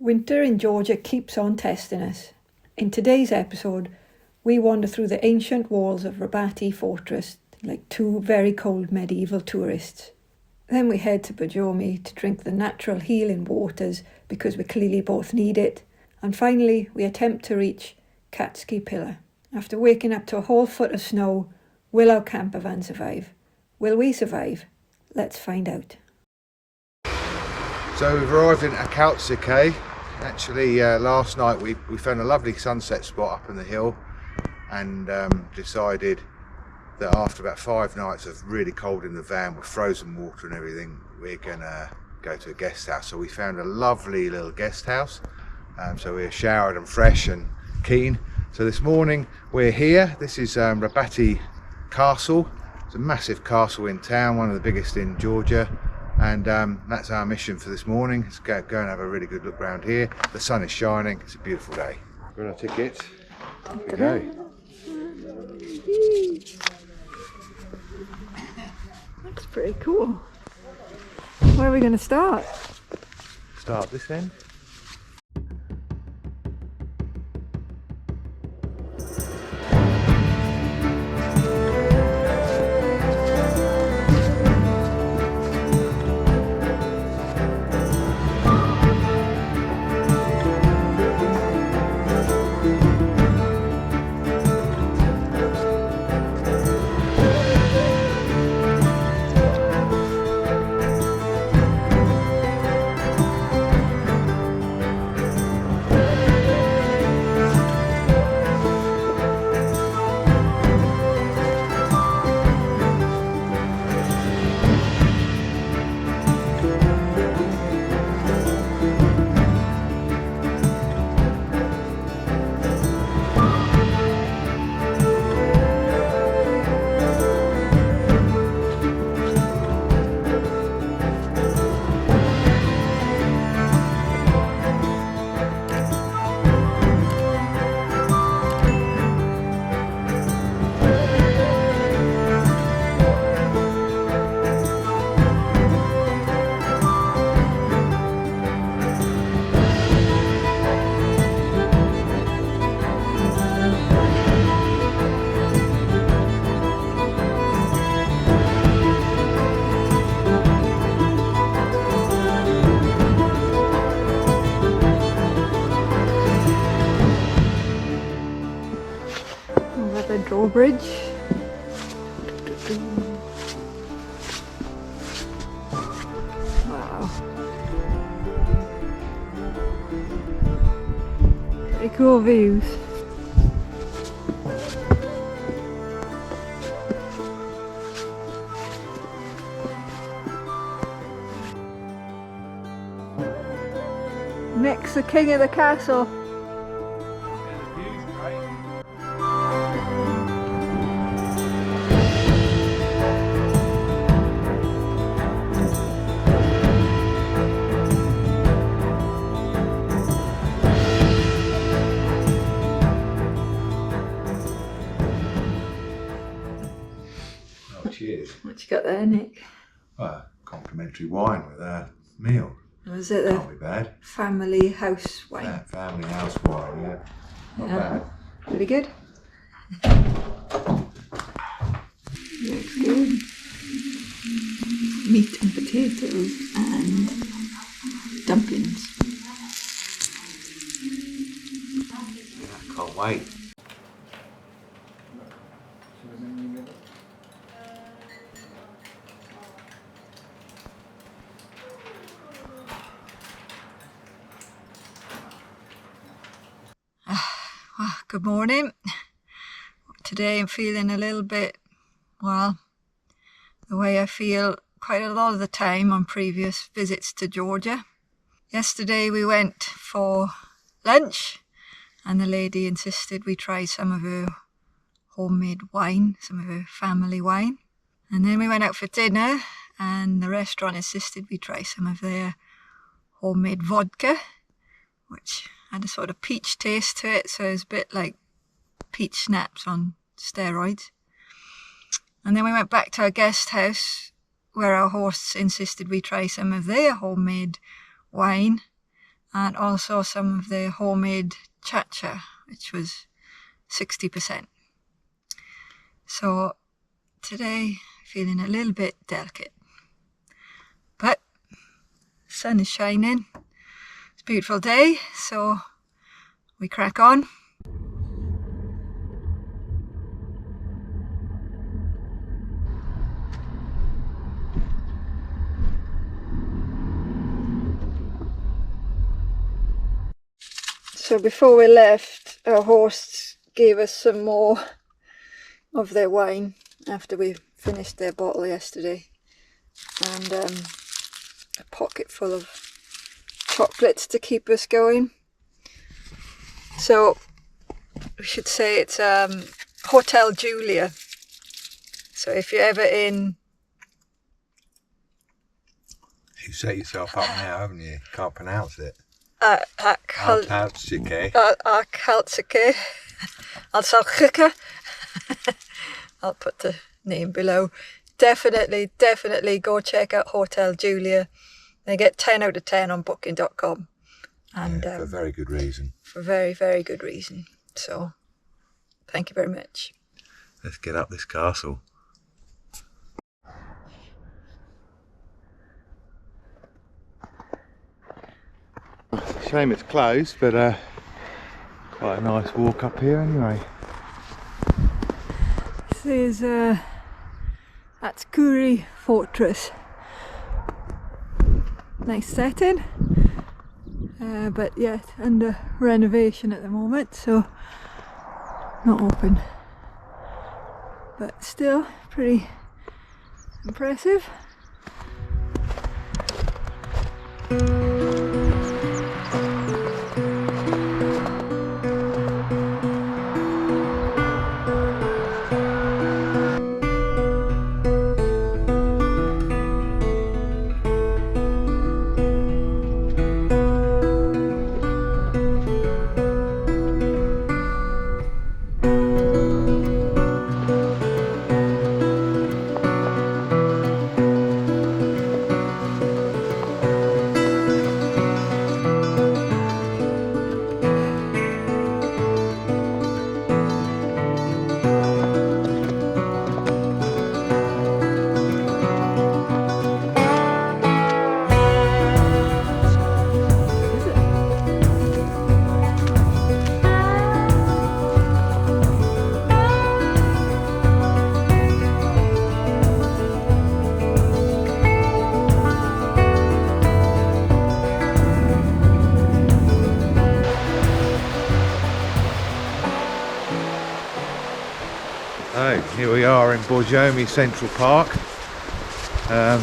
Winter in Georgia keeps on testing us. In today's episode, we wander through the ancient walls of Rabati fortress like two very cold medieval tourists. Then we head to Borjomi to drink the natural healing waters because we clearly both need it. And finally, we attempt to reach Katskhi Pillar. After waking up to a whole foot of snow, will our campervan survive? Will we survive? Let's find out. So we've arrived in Akhaltsikhe. Actually, last night we found a lovely sunset spot up in the hill and decided that after about 5 nights of really cold in the van with frozen water and everything, we're gonna go to a guest house. So we found a lovely little guest house. So we're showered and fresh and keen. So this morning we're here. This is Rabati Castle. It's a massive castle in town, one of the biggest in Georgia. And that's our mission for this morning. Let's go and have a really good look around here. The sun is shining. It's a beautiful day. Got our ticket. Here we go. That's pretty cool. Where are we going to start? Start this end. Drawbridge. Wow. Pretty cool views. Nick's the king of the castle. Cheers. What you got there, Nick? Complimentary wine with a meal. Was it the Can't be bad. family house wine? Yeah, family house wine, yeah. Not bad. Pretty good. Looks good. Meat and potatoes and dumplings. Yeah, can't wait. Good morning. Today I'm feeling a little bit, well, the way I feel quite a lot of the time on previous visits to Georgia. Yesterday we went for lunch and the lady insisted we try some of her homemade wine, some of her family wine. And then we went out for dinner and the restaurant insisted we try some of their homemade vodka, which had a sort of peach taste to it, so it was a bit like peach schnapps on steroids. And then we went back to our guest house where our hosts insisted we try some of their homemade wine. and also some of the homemade chacha, which was 60%. So today feeling a little bit delicate, but sun is shining. It's a beautiful day, so we crack on. So before we left, our hosts gave us some more of their wine after we finished their bottle yesterday, and a pocket full of chocolates to keep us going. So we should say it's Hotel Julia. So if you're ever in... You set yourself up now, haven't you? Can't pronounce it. Akhaltsikhe. Akhaltsikhe. I'll put the name below. Definitely go check out Hotel Julia. They get 10 out of 10 on booking.com. And for very good reason. For very, very good reason. So, thank you very much. Let's get up this castle. Shame it's closed, but quite a nice walk up here anyway. This is Katskhi Fortress. Nice setting, but yet under renovation at the moment, so not open. But still pretty impressive. So here we are in Borjomi Central Park. Got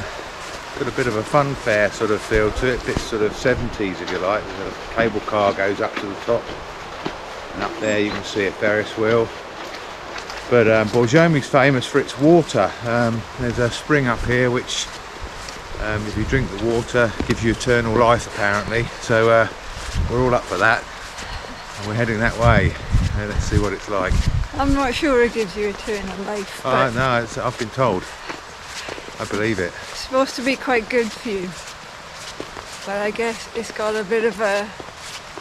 a bit of a fun fair sort of feel to it, bit sort of 70s if you like. The cable car goes up to the top, and up there you can see a Ferris wheel. But Borjomi's famous for its water. There's a spring up here which, if you drink the water, gives you eternal life apparently. So we're all up for that, and we're heading that way. Let's see what it's like. I'm not sure it gives you eternal life. But no, I've been told. I believe it. It's supposed to be quite good for you, but I guess it's got a bit of a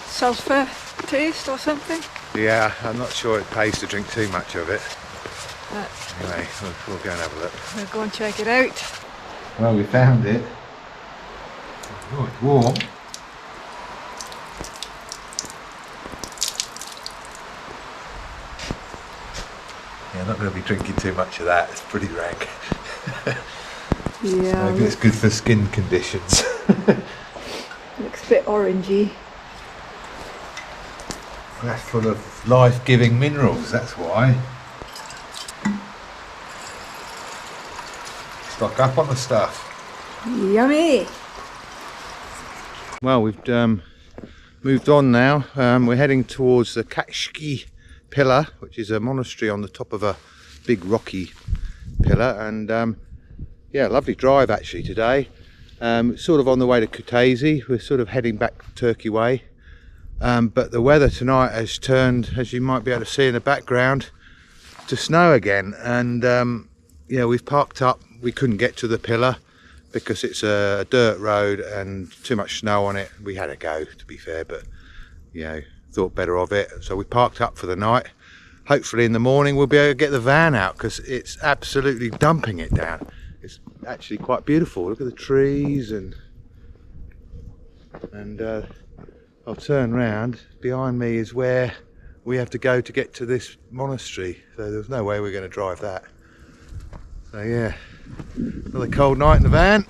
sulphur taste or something. Yeah, I'm not sure it pays to drink too much of it. But Anyway, we'll go and have a look. we'll go and check it out. Well, we found it. Oh, it's warm. Yeah, I'm not going to be drinking too much of that. It's pretty rank. Yeah, Maybe it's good for skin conditions. looks a bit orangey. That's full of life-giving minerals, that's why. Stock up on the stuff. Yummy! Well, we've moved on now. We're heading towards the Katskhi Pillar, which is a monastery on the top of a big rocky pillar, and yeah, lovely drive actually today. Sort of on the way to Kutaisi. We're sort of heading back Turkey way, but the weather tonight has turned, as you might be able to see in the background, to snow again, and yeah, we've parked up. We couldn't get to the pillar, because it's a dirt road and too much snow on it. We had a go, to be fair, but you know, thought better of it. So we parked up for the night. Hopefully in the morning we'll be able to get the van out, because it's absolutely dumping it down. It's actually quite beautiful. Look at the trees, and I'll turn round. Behind me is where we have to go to get to this monastery, so there's no way we're going to drive that. So yeah, another cold night in the van.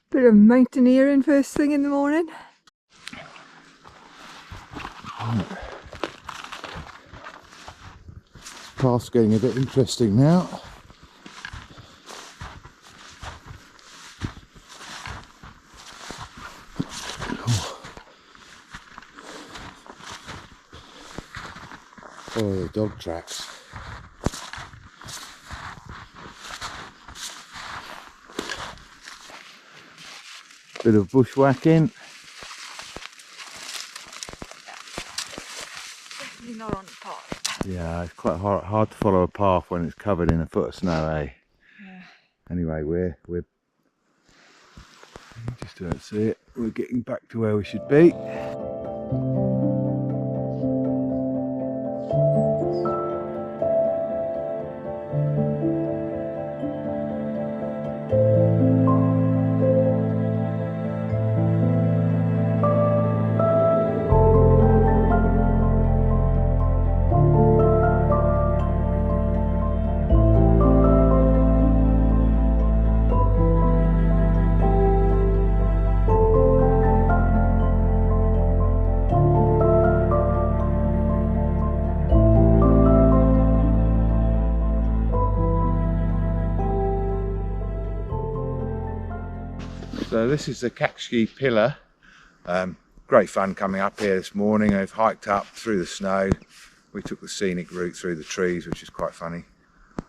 Bit of mountaineering first thing in the morning. This path's getting a bit interesting now. Oh, the dog tracks. Bit of bushwhacking. Definitely not on the path. Yeah, it's quite hard to follow a path when it's covered in a foot of snow, eh? Yeah. Anyway, we're just don't see it. We're getting back to where we should be. So this is the Katskhi Pillar. Great fun coming up here this morning. I've hiked up through the snow. We took the scenic route through the trees, which is quite funny.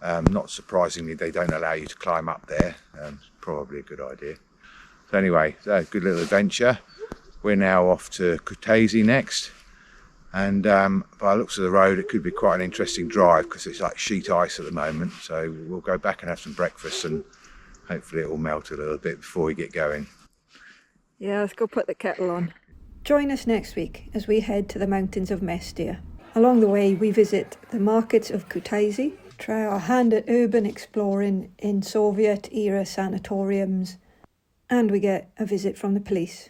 Not surprisingly, they don't allow you to climb up there. Probably a good idea. So anyway, so good little adventure. We're now off to Kutaisi next. And by the looks of the road, it could be quite an interesting drive, because it's like sheet ice at the moment. So we'll go back and have some breakfast, and hopefully it will melt a little bit before we get going. Yeah, let's go put the kettle on. Join us next week as we head to the mountains of Mestia. Along the way, we visit the markets of Kutaisi, try our hand at urban exploring in Soviet-era sanatoriums, and we get a visit from the police.